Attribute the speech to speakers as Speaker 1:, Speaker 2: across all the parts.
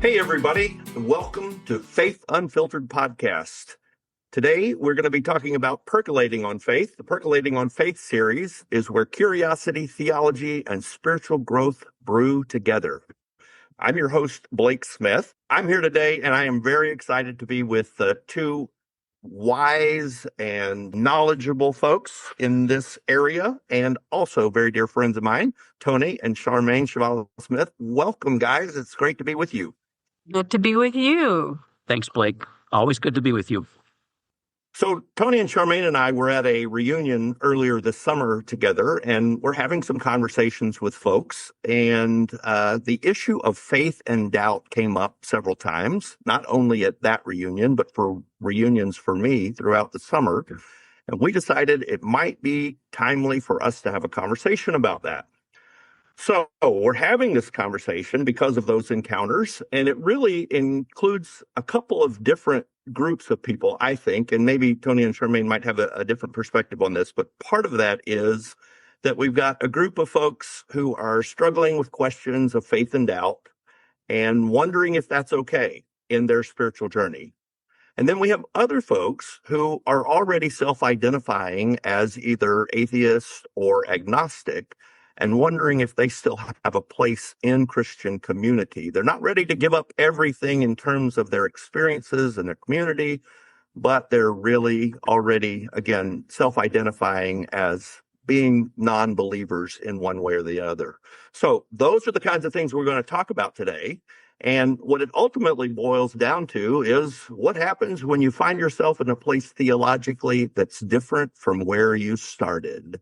Speaker 1: Hey, everybody. Welcome to Faith Unfiltered podcast. Today, we're going to be talking about Percolating on Faith. The Percolating on Faith series is where curiosity, theology, and spiritual growth brew together. I'm your host, Blake Smith. I'm here today, and I am very excited to be with two wise and knowledgeable folks in this area, and also very dear friends of mine, Tony and Charmaine Chvala-Smith. Welcome, guys. It's great to be with you.
Speaker 2: Good to be with you.
Speaker 3: Thanks, Blake. Always good to be with you.
Speaker 1: So Tony and Charmaine and I were at a reunion earlier this summer together, and we're having some conversations with folks. And the issue of faith and doubt came up several times, not only at that reunion, but for reunions for me throughout the summer. And we decided it might be timely for us to have a conversation about that. So we're having this conversation because of those encounters, and it really includes a couple of different groups of people, I think, and maybe Tony and Charmaine might have a different perspective on this, but part of that is that we've got a group of folks who are struggling with questions of faith and doubt and wondering if that's okay in their spiritual journey. And then we have other folks who are already self-identifying as either atheist or agnostic, and wondering if they still have a place in Christian community. They're not ready to give up everything in terms of their experiences and their community, but they're really already, again, self-identifying as being non-believers in one way or the other. So those are the kinds of things we're going to talk about today. And what it ultimately boils down to is what happens when you find yourself in a place theologically that's different from where you started.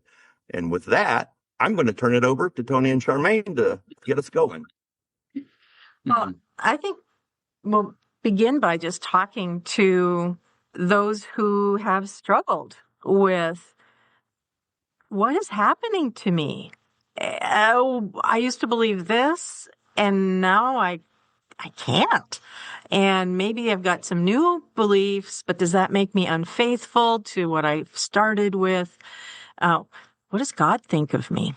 Speaker 1: And with that, I'm going to turn it over to Tony and Charmaine to get us going.
Speaker 2: Well, I think we'll begin by just talking to those who have struggled with what is happening to me. Oh, I used to believe this, and now I can't. And maybe I've got some new beliefs, but does that make me unfaithful to what I started with? What does God think of me?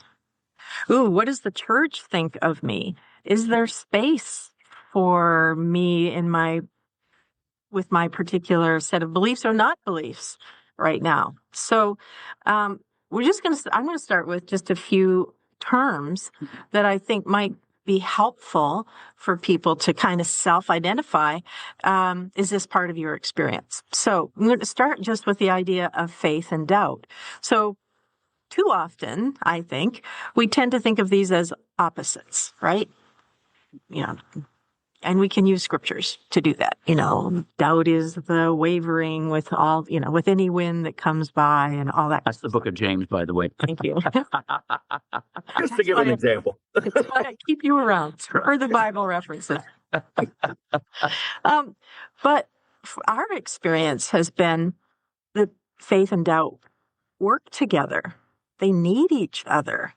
Speaker 2: Ooh, what does the church think of me? Is there space for me with my particular set of beliefs or not beliefs right now? So, I'm going to start with just a few terms that I think might be helpful for people to kind of self-identify. Is this part of your experience? So I'm going to start just with the idea of faith and doubt. So too often, I think, we tend to think of these as opposites, right? And we can use scriptures to do that. Doubt is the wavering with with any wind that comes by and all that.
Speaker 3: That's the book of James, by the way.
Speaker 2: Thank you.
Speaker 1: Just to give an example.
Speaker 2: It's why I keep you around for the Bible references. But our experience has been that faith and doubt work together. They need each other.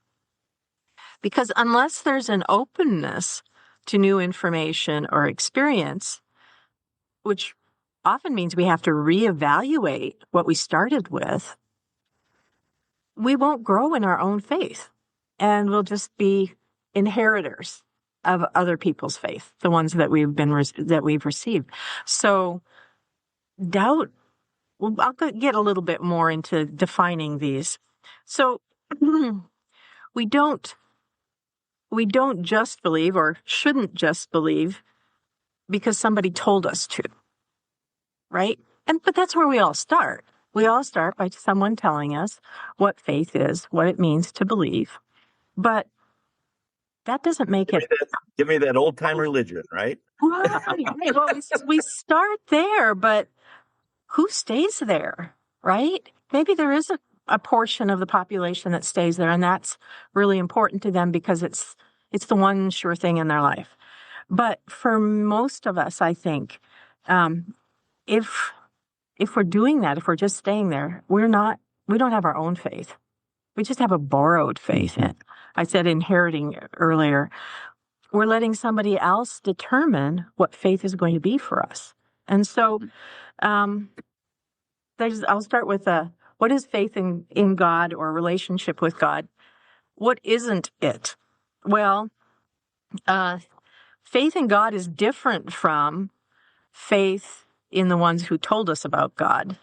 Speaker 2: Because unless there's an openness to new information or experience, which often means we have to reevaluate what we started with, we won't grow in our own faith. And we'll just be inheritors of other people's faith, the ones that we've received. So doubt, well, I'll get a little bit more into defining these. So we don't just believe, or shouldn't just believe, because somebody told us to, right? But that's where we all start. We all start by someone telling us what faith is, what it means to believe. But that doesn't make it.
Speaker 1: Give me that old time religion, right?
Speaker 2: Right. Well, we start there, but who stays there, right? Maybe there is a portion of the population that stays there, and that's really important to them because it's the one sure thing in their life. But for most of us, I think, if we're doing that, if we're just staying there, we don't have our own faith. We just have a borrowed faith. I said inheriting earlier. We're letting somebody else determine what faith is going to be for us. And so I'll start with what is faith in God or relationship with God? What isn't it? Well, faith in God is different from faith in the ones who told us about God.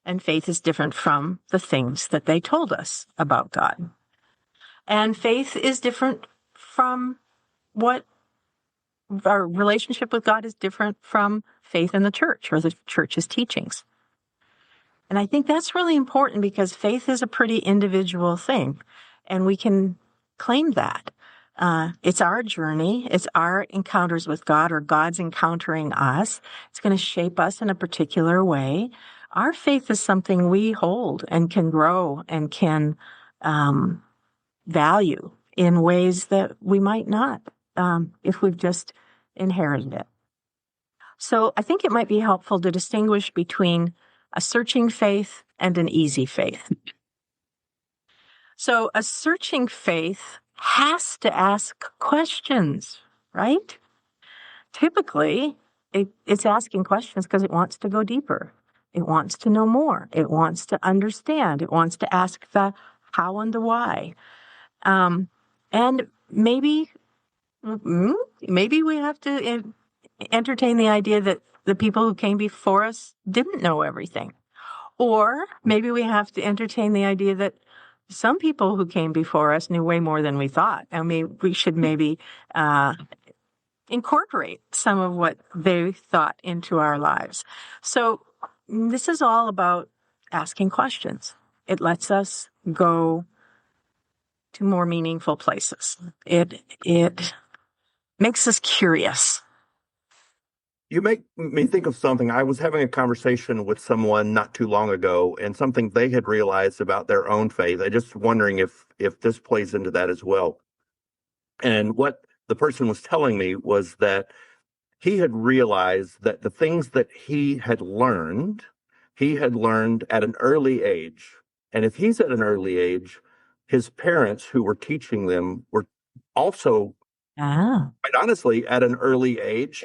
Speaker 2: And faith is different from the things that they told us about God. And faith is different from what our relationship with God is different from faith in the church or the church's teachings. And I think that's really important because faith is a pretty individual thing, and we can claim that. It's our journey. It's our encounters with God, or God's encountering us. It's going to shape us in a particular way. Our faith is something we hold and can grow and can value in ways that we might not if we've just inherited it. So I think it might be helpful to distinguish between a searching faith and an easy faith. So a searching faith has to ask questions, right? Typically, it's asking questions because it wants to go deeper. It wants to know more. It wants to understand. It wants to ask the how and the why. And maybe we have to entertain the idea that the people who came before us didn't know everything. Or maybe we have to entertain the idea that some people who came before us knew way more than we thought. I mean, we should maybe incorporate some of what they thought into our lives. So this is all about asking questions. It lets us go to more meaningful places. It makes us curious.
Speaker 1: You make me think of something. I was having a conversation with someone not too long ago, and something they had realized about their own faith. I'm just wondering if this plays into that as well. And what the person was telling me was that he had realized that the things that he had learned at an early age. And if he's at an early age, his parents who were teaching them were also, quite honestly, at an early age,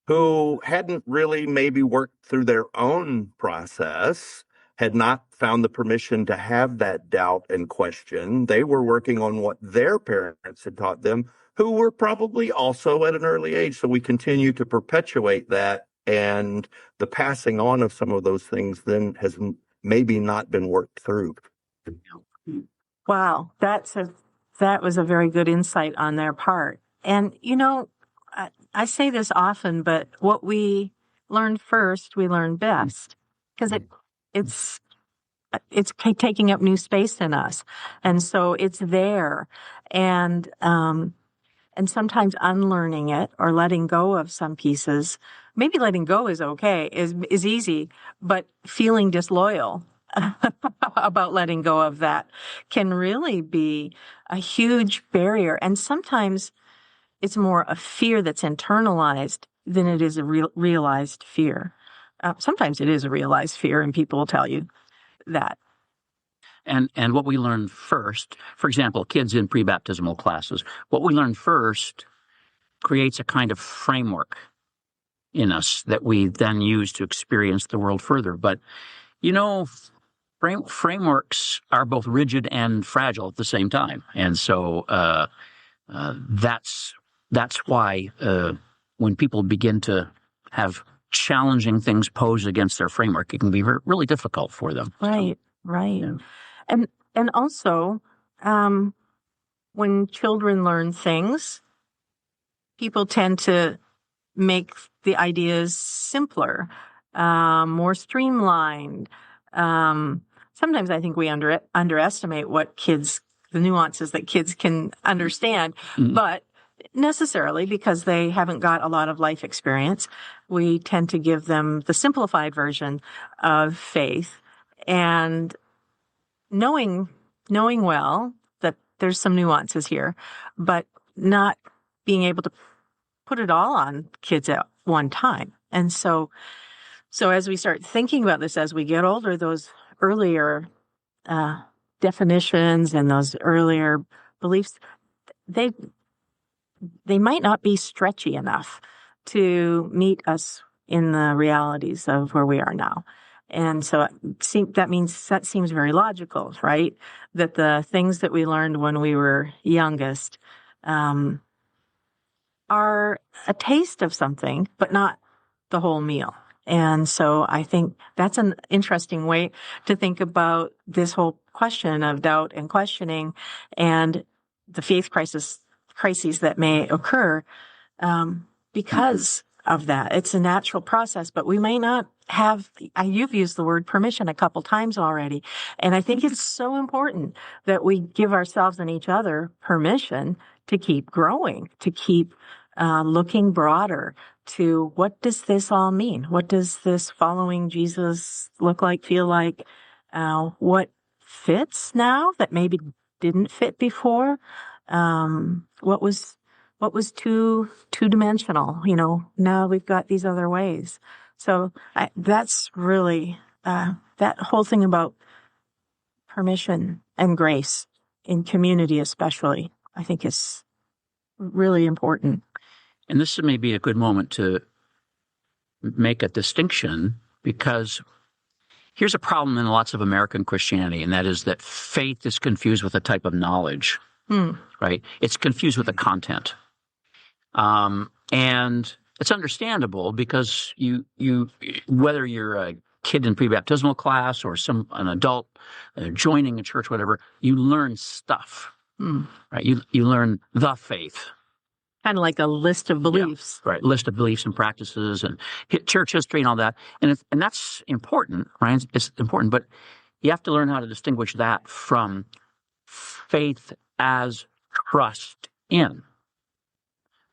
Speaker 1: who hadn't really maybe worked through their own process, had not found the permission to have that doubt and question. They were working on what their parents had taught them, who were probably also at an early age. So we continue to perpetuate that, and the passing on of some of those things then has maybe not been worked through.
Speaker 2: Wow, that was a very good insight on their part. And, I say this often, but what we learn first, we learn best, because it's taking up new space in us. And so it's there. And sometimes unlearning it or letting go of some pieces, maybe letting go is okay, is easy, but feeling disloyal about letting go of that can really be a huge barrier. And sometimes it's more a fear that's internalized than it is a realized fear. Sometimes it is a realized fear, and people will tell you that.
Speaker 3: And what we learn first, for example, kids in pre-baptismal classes, what we learn first creates a kind of framework in us that we then use to experience the world further. But, frameworks are both rigid and fragile at the same time. And so that's why when people begin to have challenging things posed against their framework, it can be really difficult for them.
Speaker 2: Right. Yeah. And also, when children learn things, people tend to make the ideas simpler, more streamlined. Sometimes I think we underestimate the nuances that kids can understand, but necessarily because they haven't got a lot of life experience, we tend to give them the simplified version of faith, and knowing well that there's some nuances here, but not being able to put it all on kids at one time. And so as we start thinking about this as we get older, those earlier definitions and those earlier beliefs, they might not be stretchy enough to meet us in the realities of where we are now. And so that seems very logical, right? That the things that we learned when we were youngest are a taste of something, but not the whole meal. And so I think that's an interesting way to think about this whole question of doubt and questioning and the faith crises that may occur because of that. It's a natural process, but we may not have, you've used the word permission a couple times already. And I think it's so important that we give ourselves and each other permission to keep growing, to keep looking broader to what does this all mean? What does this following Jesus look like, feel like? What fits now that maybe didn't fit before? What was two-dimensional? Now we've got these other ways. So that's really that whole thing about permission and grace in community, especially, I think is really important.
Speaker 3: And this may be a good moment to make a distinction, because here's a problem in lots of American Christianity, and that is that faith is confused with a type of knowledge, right? It's confused with the content. And it's understandable because you whether you're a kid in pre-baptismal class or an adult joining a church, whatever, you learn stuff, right? You learn the faith.
Speaker 2: Kind of like a list of beliefs.
Speaker 3: Yeah, right. List of beliefs and practices and church history and all that. And that's important, right? It's important, but you have to learn how to distinguish that from faith as trust in,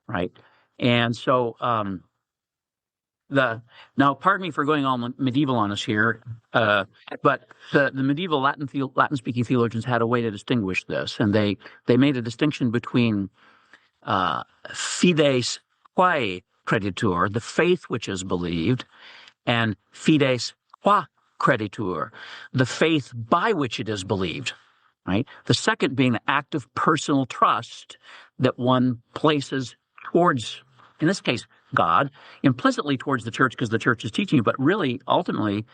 Speaker 3: right? And so, now, pardon me for going all medieval on us here, but the medieval Latin-speaking theologians had a way to distinguish this, and they made a distinction between fides quae creditur, the faith which is believed, and fides qua creditur, the faith by which it is believed, right? The second being the act of personal trust that one places towards, in this case, God, implicitly towards the church because the church is teaching you, but really, ultimately,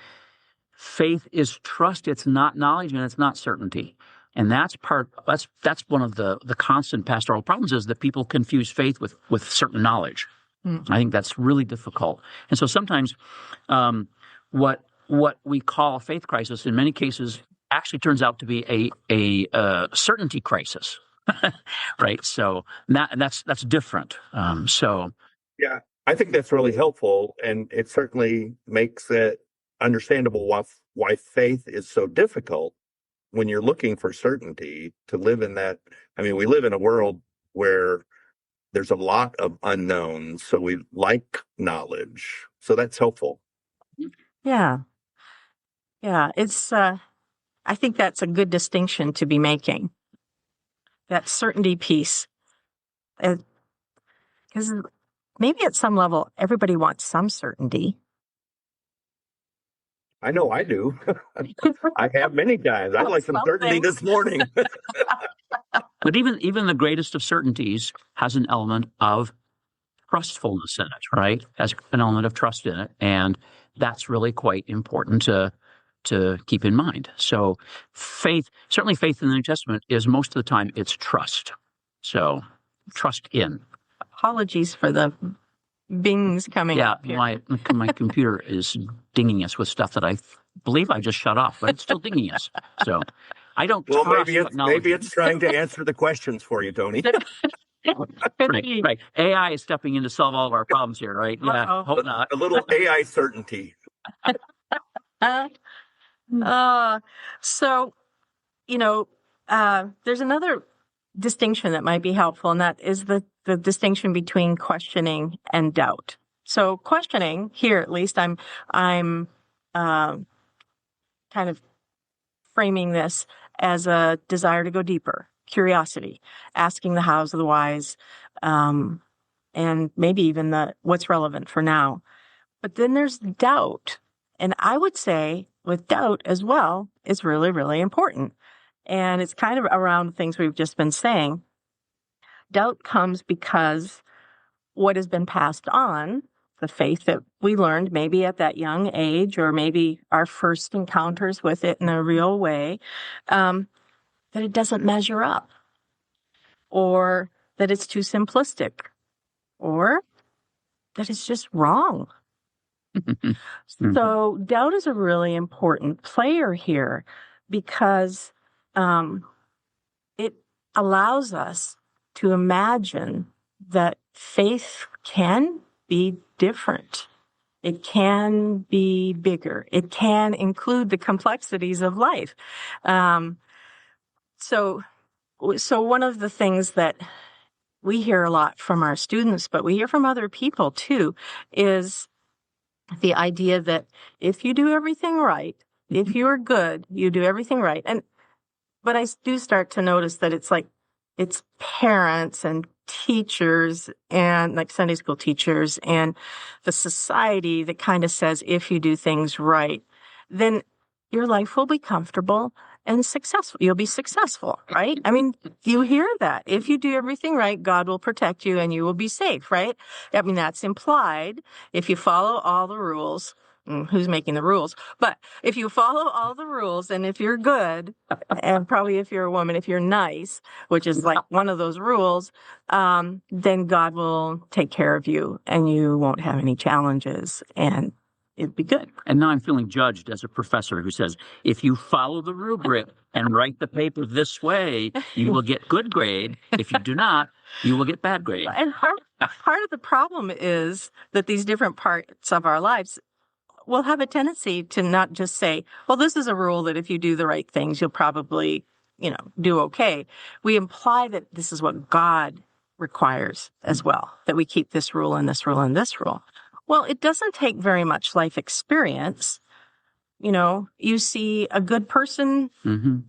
Speaker 3: faith is trust. It's not knowledge and it's not certainty. And that's one of the constant pastoral problems, is that people confuse faith with certain knowledge. I think that's really difficult. And so sometimes what we call a faith crisis in many cases actually turns out to be a certainty crisis, right? So that's different.
Speaker 1: Yeah, I think that's really helpful, and it certainly makes it understandable why faith is so difficult when you're looking for certainty to live in that. I mean, we live in a world where there's a lot of unknowns, so we like knowledge. So that's helpful.
Speaker 2: Yeah. It's, I think that's a good distinction to be making. That certainty piece. Because maybe at some level, everybody wants some certainty.
Speaker 1: I know I do. I have many times. I'd like some certainty this morning.
Speaker 3: But even the greatest of certainties has an element of trustfulness in it, right? Has an element of trust in it, and that's really quite important to keep in mind. So faith in the New Testament is most of the time it's trust. So trust in.
Speaker 2: Apologies for the bings coming up here.
Speaker 3: My computer is dinging us with stuff that I believe I just shut off, but it's still dinging us. So I don't trust
Speaker 1: maybe it's trying to answer the questions for you, Tony.
Speaker 3: Right. AI is stepping in to solve all of our problems here, right? Yeah, hope not.
Speaker 1: A little AI certainty.
Speaker 2: So, there's another distinction that might be helpful, and that is the distinction between questioning and doubt. So questioning here, at least I'm kind of framing this as a desire to go deeper, curiosity, asking the hows of the whys, and maybe even what's relevant for now. But then there's doubt. And I would say with doubt as well, it's really, really important. And it's kind of around things we've just been saying. Doubt comes because what has been passed on, the faith that we learned maybe at that young age, or maybe our first encounters with it in a real way, that it doesn't measure up, or that it's too simplistic, or that it's just wrong. So doubt is a really important player here because it allows us to imagine that faith can be different. It can be bigger. It can include the complexities of life. So one of the things that we hear a lot from our students, but we hear from other people too, is the idea that if you do everything right, if you're good, you do everything right. But I do start to notice that it's parents and teachers and like Sunday school teachers and the society that kind of says, if you do things right, then your life will be comfortable and successful. You'll be successful, right? I mean, you hear that. If you do everything right, God will protect you and you will be safe, right? I mean, that's implied. If you follow all the rules, who's making the rules? But if you follow all the rules and if you're good, and probably if you're a woman, if you're nice, which is like one of those rules, then God will take care of you and you won't have any challenges and it'd be good.
Speaker 3: And now I'm feeling judged as a professor who says, if you follow the rubric and write the paper this way, you will get good grade. If you do not, you will get bad grade.
Speaker 2: And part of the problem is that these different parts of our lives will have a tendency to not just say, well, this is a rule that if you do the right things, you'll probably, do okay. We imply that this is what God requires as well, that we keep this rule and this rule and this rule. Well, it doesn't take very much life experience. You see a good person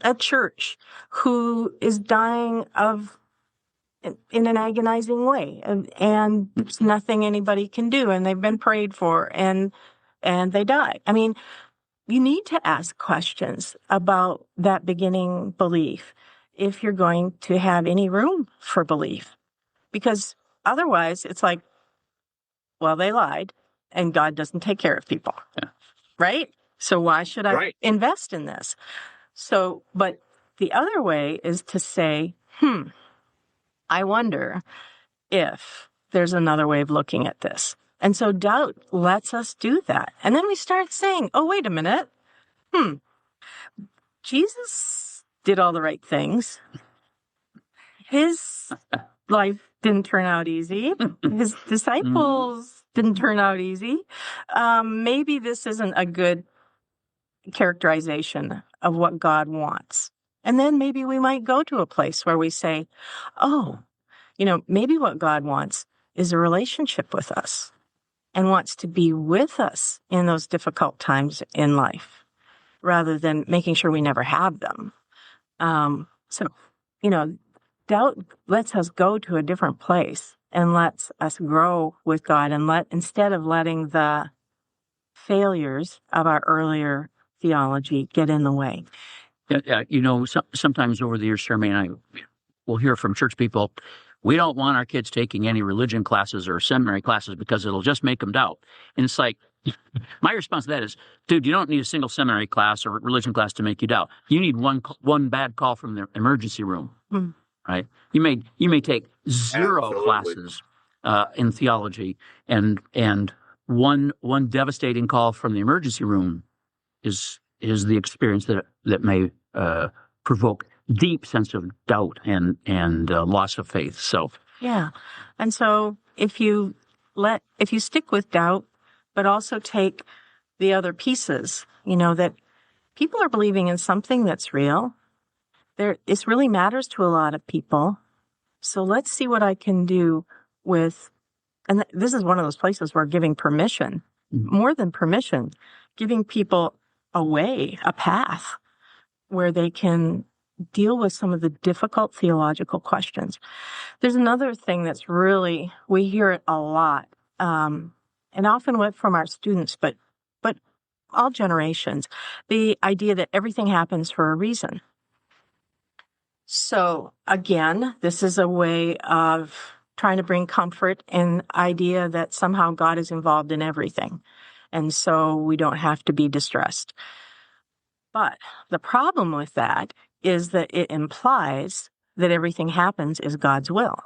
Speaker 2: at church who is dying in an agonizing way, and there's nothing anybody can do, and they've been prayed for, and they die. I mean, you need to ask questions about that beginning belief if you're going to have any room for belief, because otherwise it's like, well, they lied and God doesn't take care of people, right? So why should I invest in this? So, but the other way is to say, I wonder if there's another way of looking at this. And so doubt lets us do that. And then we start saying, oh, wait a minute. Jesus did all the right things. His life didn't turn out easy. His disciples didn't turn out easy. Maybe this isn't a good characterization of what God wants. And then maybe we might go to a place where we say, oh, maybe what God wants is a relationship with us and wants to be with us in those difficult times in life rather than making sure we never have them. Doubt lets us go to a different place and lets us grow with God and instead of letting the failures of our earlier theology get in the way.
Speaker 3: Sometimes over the years, Charmaine and I will hear from church people, we don't want our kids taking any religion classes or seminary classes because it'll just make them doubt. And it's like, my response to that is, dude, you don't need a single seminary class or religion class to make you doubt. You need one bad call from the emergency room, right? You may take zero classes in theology, and one devastating call from the emergency room is the experience that may provoke deep sense of doubt and loss of faith. So
Speaker 2: yeah, and so if you stick with doubt, but also take the other pieces, that people are believing in something that's real. It really matters to a lot of people. So let's see what I can do with, and this is one of those places where giving permission, more than permission, giving people a way, a path where they can deal with some of the difficult theological questions. There's another thing that's really, we hear it a lot, and often from our students, but all generations, the idea that everything happens for a reason. So again, this is a way of trying to bring comfort in idea that somehow God is involved in everything. And so we don't have to be distressed. But the problem with that is that it implies that everything happens is God's will.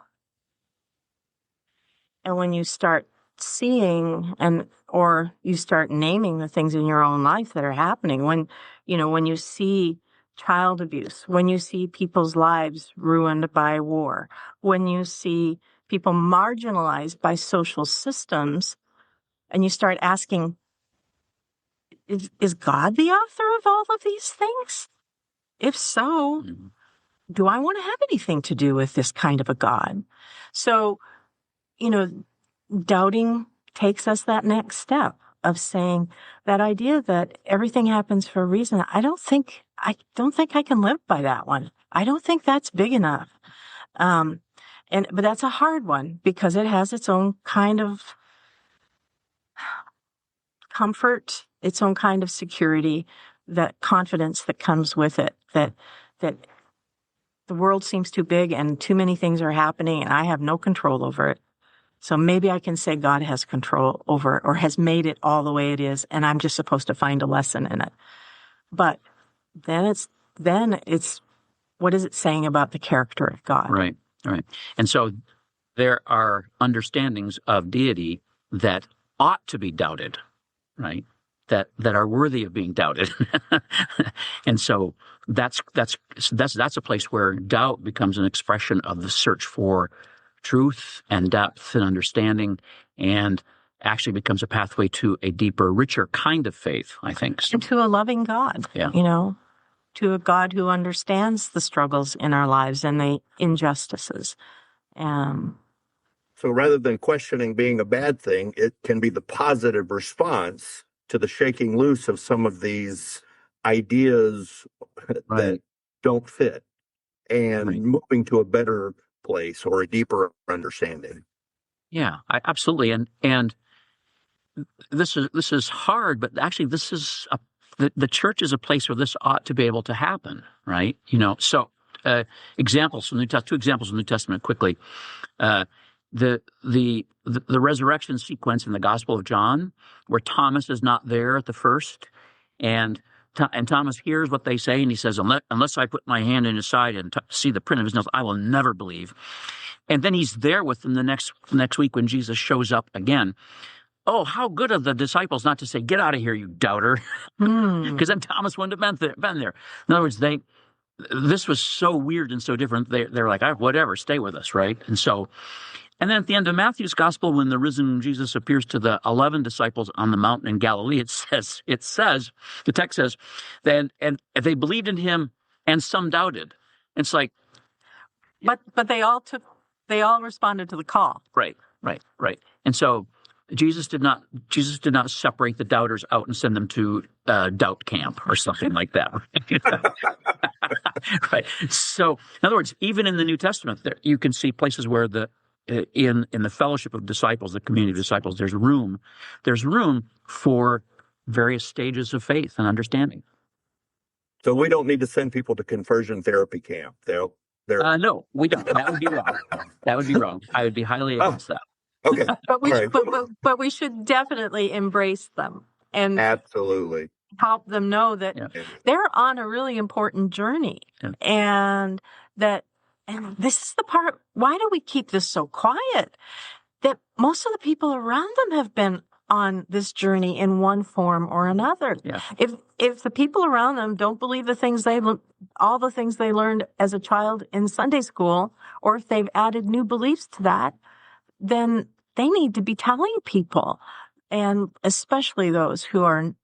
Speaker 2: And when you start seeing or you start naming the things in your own life that are happening, when you see child abuse, when you see people's lives ruined by war, when you see people marginalized by social systems, and you start asking, is God the author of all of these things? If so, do I want to have anything to do with this kind of a God? So, doubting takes us that next step of saying that idea that everything happens for a reason. I don't think I can live by that one. I don't think that's big enough. But that's a hard one because it has its own kind of comfort, its own kind of security, that confidence that comes with it, that the world seems too big and too many things are happening and I have no control over it. So maybe I can say God has control over it or has made it all the way it is, and I'm just supposed to find a lesson in it. But then it's what is it saying about the character of God?
Speaker 3: Right. And so there are understandings of deity that ought to be doubted, right? That are worthy of being doubted. And so that's a place where doubt becomes an expression of the search for truth and depth and understanding, and actually becomes a pathway to a deeper, richer kind of faith, I think.
Speaker 2: And to a loving God, to a God who understands the struggles in our lives and the injustices.
Speaker 1: So rather than questioning being a bad thing, it can be the positive response to the shaking loose of some of these ideas that don't fit, and moving to a better place or a deeper understanding.
Speaker 3: Yeah, absolutely. And this is hard, but actually this is the church is a place where this ought to be able to happen, right? So examples from two examples from the New Testament quickly. The resurrection sequence in the Gospel of John, where Thomas is not there at the first, and Thomas hears what they say, and he says, "Unless I put my hand in his side and see the print of his nails, I will never believe." And then he's there with them the next week when Jesus shows up again. Oh, how good of the disciples not to say, "Get out of here, you doubter," because then Thomas wouldn't have been there. In other words, this was so weird and so different. They're like, whatever, stay with us, right? And then at the end of Matthew's gospel, when the risen Jesus appears to the 11 disciples on the mountain in Galilee, it says the text says, and they believed in him, and some doubted. It's like,
Speaker 2: but they all responded to the call.
Speaker 3: Right. And so Jesus did not separate the doubters out and send them to doubt camp or something like that. Right. So in other words, even in the New Testament, you can see places where in the fellowship of disciples, the community of disciples, there's room for various stages of faith and understanding.
Speaker 1: So we don't need to send people to conversion therapy camp.
Speaker 3: No, we don't. That would be wrong. I would be highly against that.
Speaker 1: Okay.
Speaker 2: But we should definitely embrace them and
Speaker 1: absolutely
Speaker 2: help them know that they're on a really important journey, and this is the part. Why do we keep this so quiet? That most of the people around them have been on this journey in one form or another.
Speaker 3: Yeah.
Speaker 2: If the people around them don't believe all the things they learned as a child in Sunday school, or if they've added new beliefs to that, then they need to be telling people, and especially those who are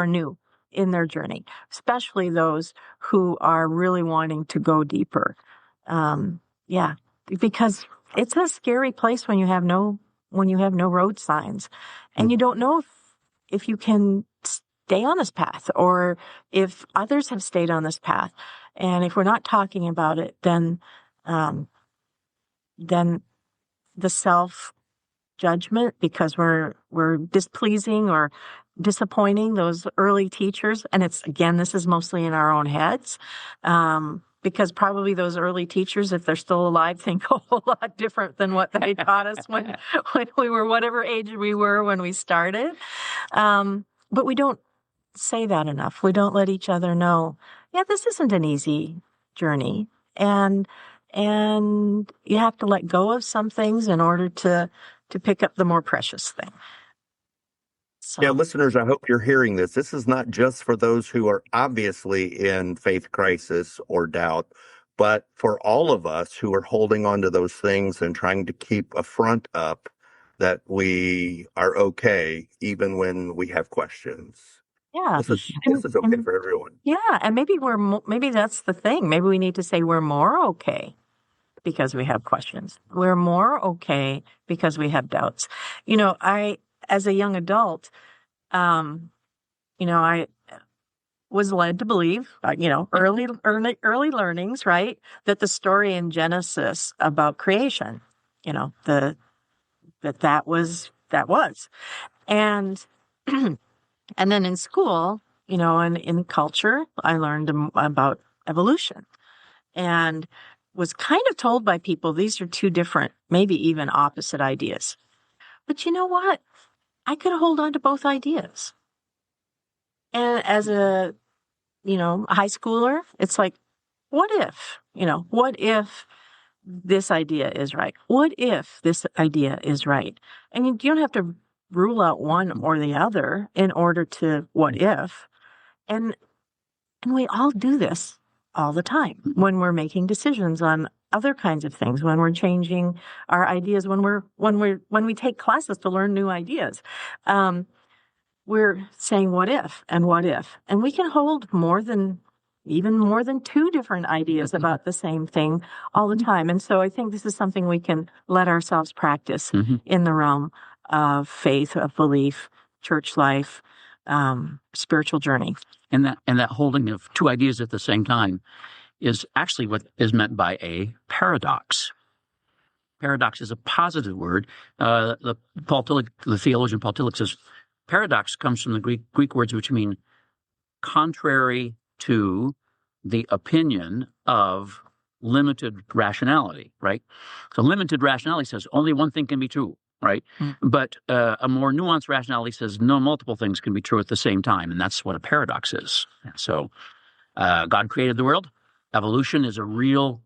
Speaker 2: new in their journey, especially those who are really wanting to go deeper. Because it's a scary place when you have no road signs, and you don't know if you can stay on this path or if others have stayed on this path. And if we're not talking about it, then the self judgment because we're displeasing or disappointing those early teachers. And this is mostly in our own heads. Because probably those early teachers, if they're still alive, think a whole lot different than what they taught us when we were whatever age we were when we started. But we don't say that enough. We don't let each other know, this isn't an easy journey. And you have to let go of some things in order to to pick up the more precious thing. So.
Speaker 1: Yeah, listeners, I hope you're hearing this. This is not just for those who are obviously in faith crisis or doubt, but for all of us who are holding on to those things and trying to keep a front up that we are okay, even when we have questions.
Speaker 2: Yeah.
Speaker 1: This is okay for everyone.
Speaker 2: Yeah, and maybe that's the thing. Maybe we need to say we're more okay because we have questions. We're more okay because we have doubts. As a young adult, I was led to believe, early learnings, right? That the story in Genesis about creation, that was, and, and then in school, and in culture, I learned about evolution and was kind of told by people, these are two different, maybe even opposite ideas. But you know what? I could hold on to both ideas. And as a, high schooler, it's like, what if this idea is right? What if this idea is right? And you don't have to rule out one or the other in order to what if. And we all do this all the time when we're making decisions on other kinds of things, when we're changing our ideas, when we take classes to learn new ideas. We're saying what if, and we can hold even more than two different ideas about the same thing all the time. And so I think this is something we can let ourselves practice in the realm of faith, of belief, church life, spiritual journey.
Speaker 3: And that holding of two ideas at the same time is actually what is meant by a paradox. Paradox is a positive word. The theologian Paul Tillich says paradox comes from the Greek words which mean contrary to the opinion of limited rationality, right? So limited rationality says only one thing can be true, right? But a more nuanced rationality says no multiple things can be true at the same time, and that's what a paradox is. So God created the world. Evolution is a real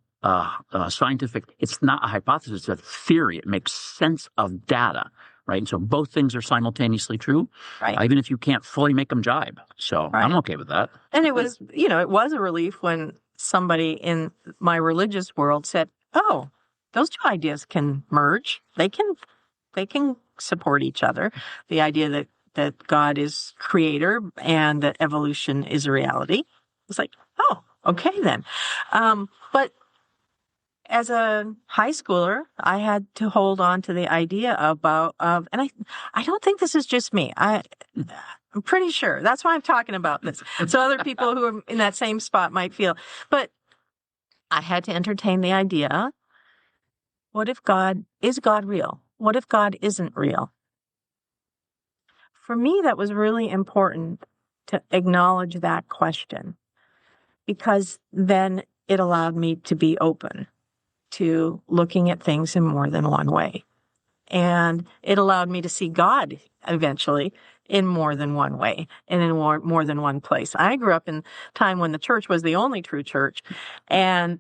Speaker 3: scientific, it's not a hypothesis, it's a theory. It makes sense of data, right? And so both things are simultaneously true,
Speaker 2: right?
Speaker 3: Even if you can't fully make them jibe. So right. I'm okay with that.
Speaker 2: And it was, it was a relief when somebody in my religious world said, oh, those two ideas can merge. They can support each other. The idea that God is creator and that evolution is a reality. It's like, oh, okay then. But as a high schooler, I had to hold on to the idea and I don't think this is just me. I'm pretty sure that's why I'm talking about this. So other people who are in that same spot might feel, but I had to entertain the idea. What if is God real? What if God isn't real? For me, that was really important to acknowledge that question, because then it allowed me to be open to looking at things in more than one way. And it allowed me to see God eventually in more than one way and in more than one place. I grew up in a time when the church was the only true church. And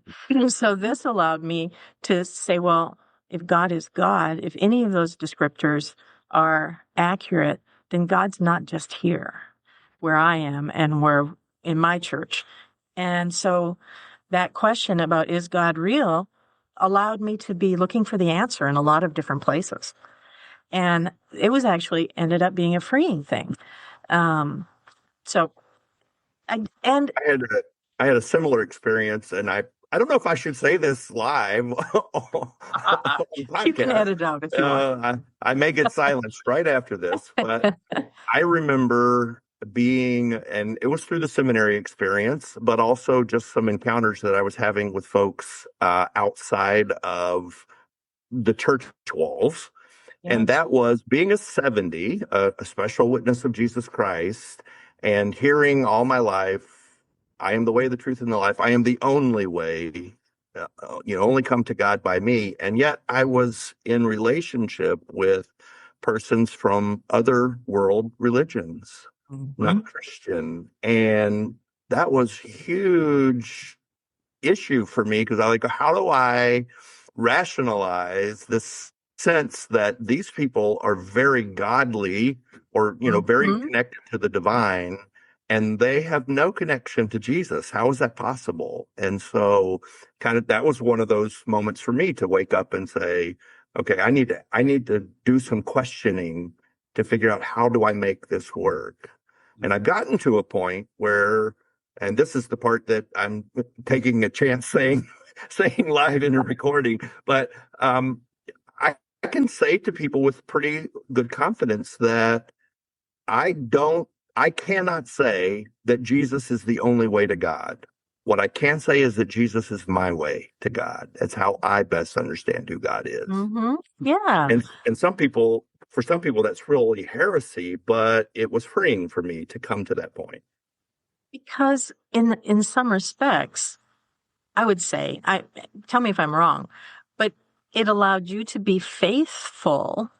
Speaker 2: so this allowed me to say, well, if God is God, if any of those descriptors are accurate, then God's not just here where I am and where in my church. And so that question about is God real allowed me to be looking for the answer in a lot of different places. And it was actually ended up being a freeing thing. I
Speaker 1: had a similar experience, and I don't know if I should say this live on podcast.
Speaker 2: You can edit it out if you want.
Speaker 1: I may get silenced right after this, but I remember and it was through the seminary experience, but also just some encounters that I was having with folks outside of the church walls. Yes. And that was being a 70, a special witness of Jesus Christ, and hearing all my life, I am the way, the truth, and the life. I am the only way. Only come to God by me. And yet I was in relationship with persons from other world religions, not Christian. And that was a huge issue for me, because I how do I rationalize this sense that these people are very godly or, very connected to the divine, and they have no connection to Jesus. How is that possible? And so kind of that was one of those moments for me to wake up and say, okay, I need to do some questioning to figure out, how do I make this work? And I've gotten to a point where, and this is the part that I'm taking a chance saying live in a recording, but I can say to people with pretty good confidence that I cannot say that Jesus is the only way to God. What I can say is that Jesus is my way to God. That's how I best understand who God is.
Speaker 2: Mm-hmm. Yeah.
Speaker 1: And for some people, that's really heresy, but it was freeing for me to come to that point.
Speaker 2: Because in some respects, I would say, tell me if I'm wrong, but it allowed you to be faithful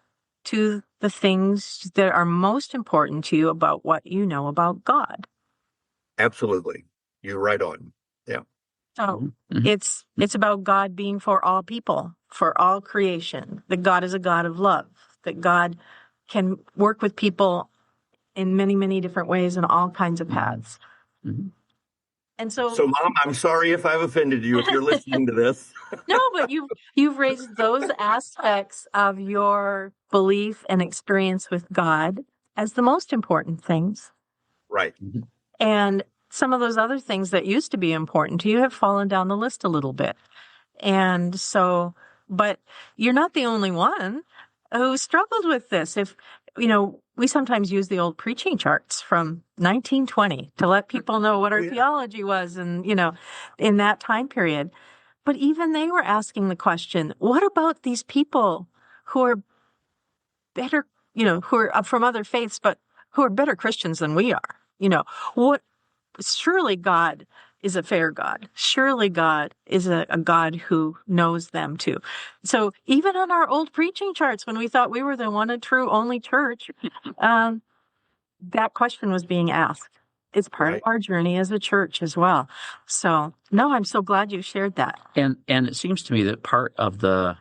Speaker 2: to the things that are most important to you about what you know about God.
Speaker 1: Absolutely. You're right on. Yeah.
Speaker 2: So it's about God being for all people, for all creation, that God is a God of love, that God can work with people in many, many different ways and all kinds of paths.
Speaker 3: Mm-hmm.
Speaker 2: And so,
Speaker 1: Mom, I'm sorry if I've offended you if you're listening to this.
Speaker 2: No, but you've raised those aspects of your belief and experience with God as the most important things.
Speaker 1: Right.
Speaker 2: And some of those other things that used to be important to you have fallen down the list a little bit. And so, but you're not the only one who struggled with this. If, we sometimes use the old preaching charts from 1920 to let people know what our theology was and, in that time period. But even they were asking the question, what about these people who are better, who are from other faiths, but who are better Christians than we are? Surely God is a fair God. Surely God is a God who knows them too. So even on our old preaching charts, when we thought we were the one and true only church, that question was being asked. It's part of our journey as a church as well. So, no, I'm so glad you shared that.
Speaker 3: And it seems to me that part of the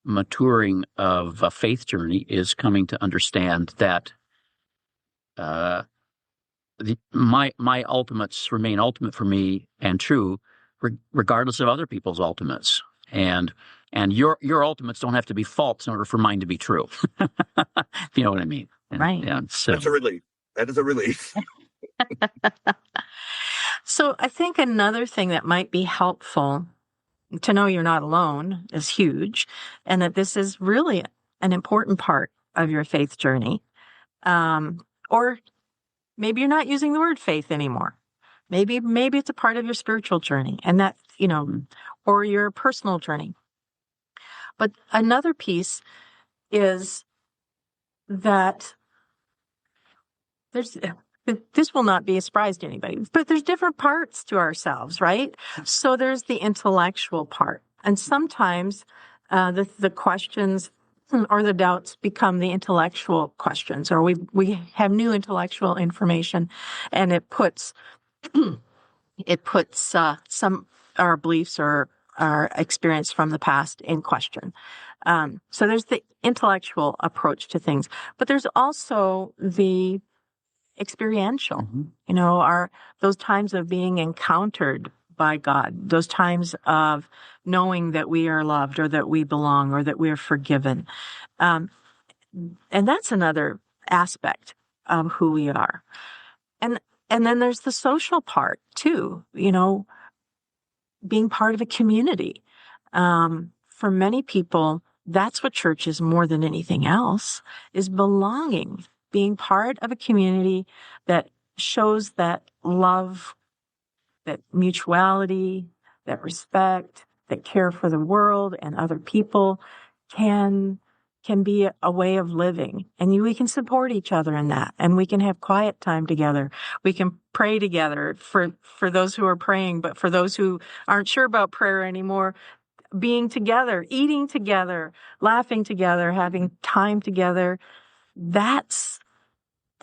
Speaker 3: maturing of a faith journey is coming to understand that my ultimates remain ultimate for me and true, regardless of other people's ultimates. And your ultimates don't have to be false in order for mine to be true. If you know what I mean.
Speaker 2: Right.
Speaker 3: Yeah, so.
Speaker 1: That's a relief. That is a relief.
Speaker 2: So I think another thing that might be helpful to know you're not alone is huge, and that this is really an important part of your faith journey. Or maybe you're not using the word faith anymore. Maybe it's a part of your spiritual journey, and that, or your personal journey. But another piece is that this will not be a surprise to anybody, but there's different parts to ourselves, right? So there's the intellectual part. And sometimes the questions or the doubts become the intellectual questions, or we have new intellectual information, and it puts some our beliefs or our experience from the past in question. So there's the intellectual approach to things, but there's also the experiential, those times of being encountered by God, those times of knowing that we are loved or that we belong or that we are forgiven. And that's another aspect of who we are. And then there's the social part too, being part of a community. For many people, that's what church is more than anything else, is belonging. Being part of a community that shows that love, that mutuality, that respect, that care for the world and other people can be a way of living. And we can support each other in that. And we can have quiet time together. We can pray together for those who are praying, but for those who aren't sure about prayer anymore, being together, eating together, laughing together, having time together. That's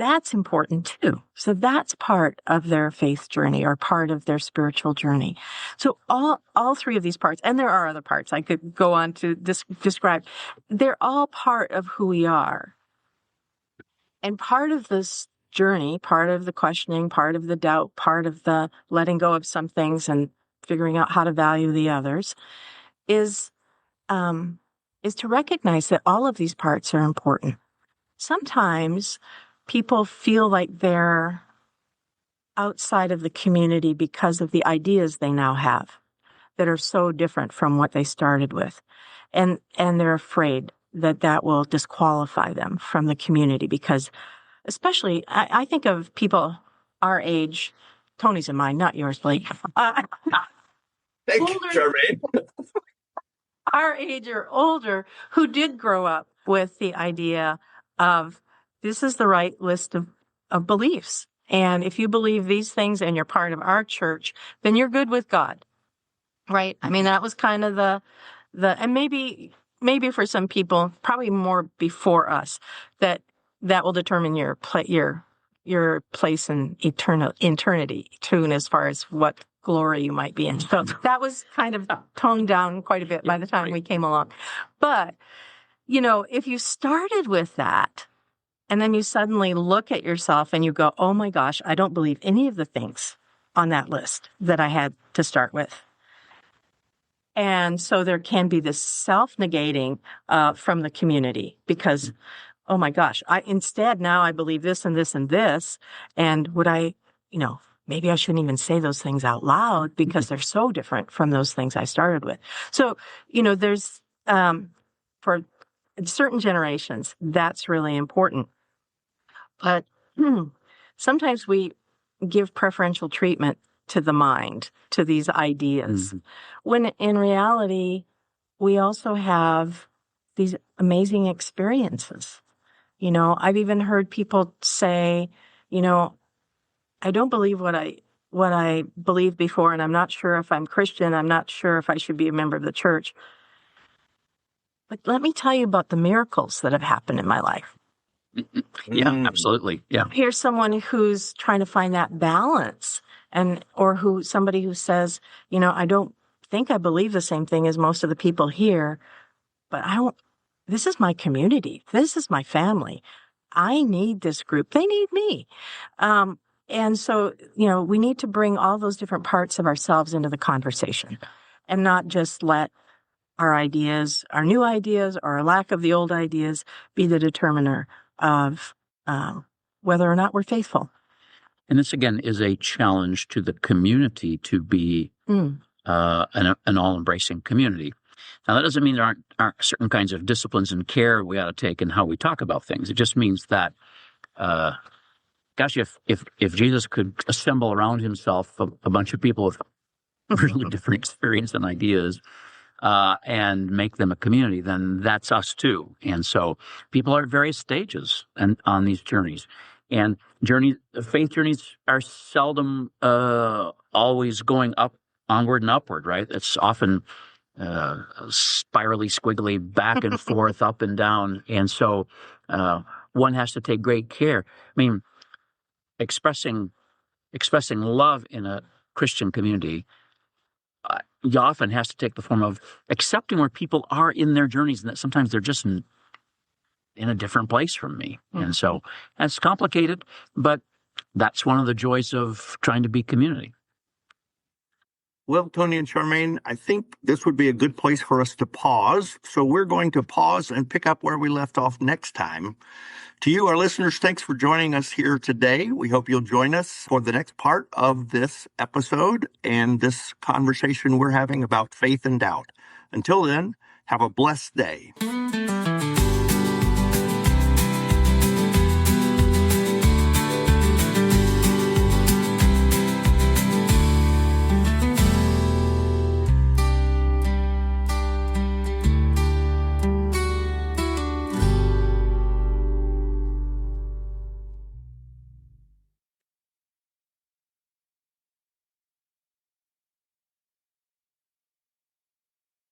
Speaker 2: That's important too. So that's part of their faith journey or part of their spiritual journey. So all three of these parts, and there are other parts I could go on to describe, they're all part of who we are. And part of this journey, part of the questioning, part of the doubt, part of the letting go of some things and figuring out how to value the others is to recognize that all of these parts are important. Sometimes people feel like they're outside of the community because of the ideas they now have that are so different from what they started with. And they're afraid that will disqualify them from the community because especially, I think of people our age, Tony's and mine, not yours, Blake.
Speaker 1: Thank you, Charmaine.
Speaker 2: Our age or older who did grow up with the idea of this is the right list of beliefs. And if you believe these things and you're part of our church, then you're good with God. Right? I mean, that was kind of the and maybe for some people, probably more before us, that will determine your place in eternity too, and as far as what glory you might be in. So that was kind of toned down quite a bit by the time we came along. But, if you started with that, and then you suddenly look at yourself and you go, oh my gosh, I don't believe any of the things on that list that I had to start with. And so there can be this self-negating from the community because, oh my gosh, instead now I believe this and this and this. And would I, maybe I shouldn't even say those things out loud because they're so different from those things I started with. So, there's, for certain generations, that's really important. But sometimes we give preferential treatment to the mind, to these ideas, when in reality, we also have these amazing experiences. I've even heard people say, I don't believe what I believed before, and I'm not sure if I'm Christian. I'm not sure if I should be a member of the church. But let me tell you about the miracles that have happened in my life.
Speaker 3: Yeah, absolutely. Yeah.
Speaker 2: Here's someone who's trying to find that balance or somebody who says, I don't think I believe the same thing as most of the people here, but this is my community. This is my family. I need this group. They need me. And so, we need to bring all those different parts of ourselves into the conversation and not just let our ideas, our new ideas, or our lack of the old ideas be the determiner of whether or not we're faithful.
Speaker 3: And this, again, is a challenge to the community to be an all-embracing community. Now, that doesn't mean there aren't certain kinds of disciplines and care we ought to take in how we talk about things. It just means that, if Jesus could assemble around himself a bunch of people with really different experience and ideas, and make them a community, then that's us too. And so people are at various stages and on these journeys. And faith journeys are seldom always going onward and upward, right? It's often spirally, squiggly, back and forth, up and down. And so one has to take great care. I mean, expressing love in a Christian community often has to take the form of accepting where people are in their journeys and that sometimes they're just in a different place from me. And so that's complicated, but that's one of the joys of trying to be community.
Speaker 1: Well, Tony and Charmaine, I think this would be a good place for us to pause. So we're going to pause and pick up where we left off next time. To you, our listeners, thanks for joining us here today. We hope you'll join us for the next part of this episode and this conversation we're having about faith and doubt. Until then, have a blessed day.